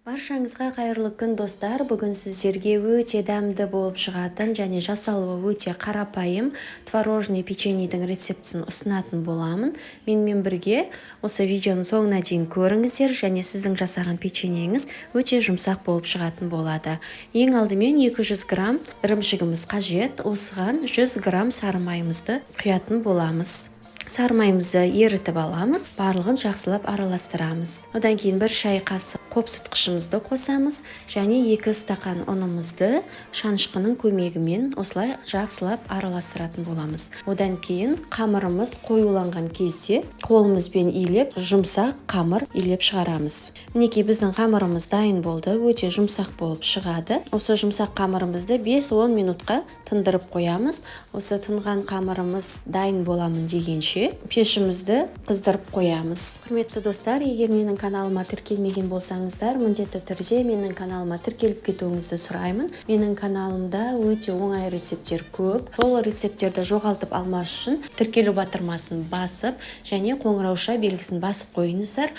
Баршаңызға қайырлы күн достар. Бүгін сіздерге өте дәмді болып шығатын және жасалуы өте қарапайым творожный печеньенің рецептісін ұсынатын боламын. Менімен бірге осы видеоның соңына дейін көріңіздер, және сіздің жасаған печеньеңіз өте жұмсақ болып шығатын болады. Ең алдымен 200 грамм ірімшігіміз қажет. Осыған 100 грамм сары майымызды құятын боламыз. Сары майымызды ерітіп аламыз, барлығын жақсылап араластырамыз. Одан кейін 1 шай қасық қопсытқышымызды қосамыз, және 2 стақан ұнымызды шанышқының көмегімен осылай жақсылап араластыратын боламыз. Одан кейін қамырымыз қоюланған кезде қолымызбен илеп, жұмсақ қамыр илеп шығарамыз. Мінекей біздің қамырымыз дайын болды, өте жұмсақ болып шығады. Осы жұмсақ қамырымызды 5-10 минутқа тындырып қоямыз. Осы тынған қамырымыз дайын боламын дегенше пешімізді қыздырып қоямыз. Құрметті достар, егер менің каналыма тіркелмеген болсаңыздар, міндетті түрде менің каналыма тіркеліп кетуіңізді сұраймын. Менің каналымда өте оңай рецепттер көп. Сол рецепттерді жоғалтып алмас үшін тіркелу батырмасын басып, және қоңырауша белгісін басып қойыңыздар.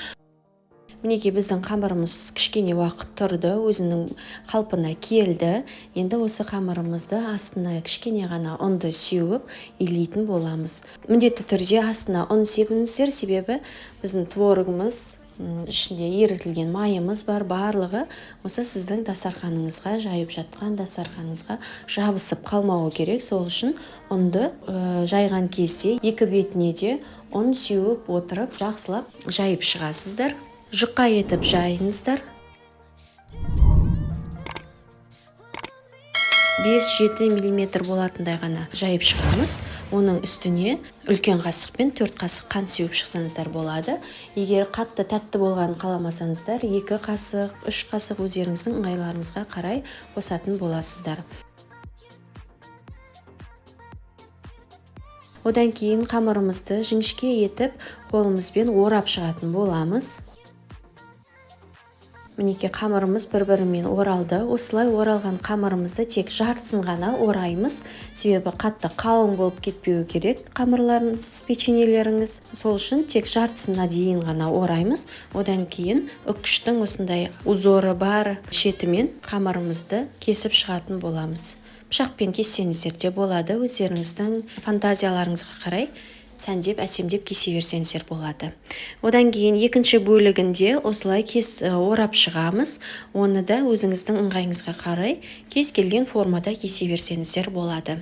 Мінекей біздің қамырымыз кішкене уақыт тұрды, өзінің қалпына келді. Енді осы қамырымызды астына кішкене ғана ұнды сеуіп илейтін боламыз. Міндетті түрде астына ұн себіңіздер, себебі біздің творогымыз ішінде ерітілген майымыз бар, барлығы осы сіздің дастарханыңызға, жайып жатқан дастарханыңызға жабысып қалмауы керек. Сол үшін ұнды жайған кезде екі бетіне де ұн сеуіп отырып жақсылап жайып шығасыздар. Жұқа етіп жайыңыздар. 5-7 мм болатындай ғана жайып шығамыз. Оның үстіне үлкен қасықпен 4 қасық қант сеуіп шықсаңыздар болады. Егер қатты тәтті болғанын қаламасаңыздар, 2 қасық, 3 қасық өздеріңіздің ыңғайларыңызға қарай қосатын боласыздар. Одан кейін қамырымызды жіңішке етіп қолымызбен орап шығатын боламыз. Мінекей қамырымыз бір-бірімен оралды. Осылай оралған қамырымызды тек жартысын ғана ораймыз. Себебі қатты қалың болып кетпеуі керек қамырларыңыз, печеньелеріңіз. Сол үшін тек жартысына дейін ғана ораймыз. Одан кейін үккіштің осындай узоры бар шетімен қамырымызды кесіп шығатын боламыз. Пышақпен кессеңіздер де болады, өздеріңіздің фантазияларыңызға қарай сәндеп, әсемдеп кесе берсеңіздер болады. Одан кейін екінші бөлігінде осылай орап шығамыз. Оны да өзіңіздің ыңғайыңызға қарай кез келген формада кесе берсеңіздер болады.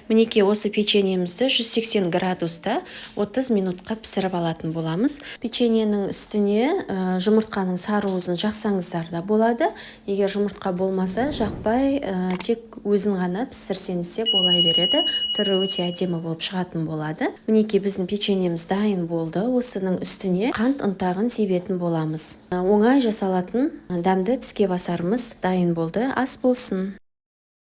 Мінекей осы печеньемізді 180 градуста 30 минутқа пісіріп алатын боламыз. Печеньенің үстіне жұмыртқаның сары-уызын жақсаңыздар да болады. Егер жұмыртқа болмаса, жақпай тек өзін ғана пісірсеңіз де бола береді. Түрі өте әдемі болып шығатын болады. Мінекей біздің печеньеміз дайын болды. Осының үстіне қант ұнтағын себетін боламыз. Оңай жасалатын дәмді тіске басарымыз дайын болды. Ас болсын.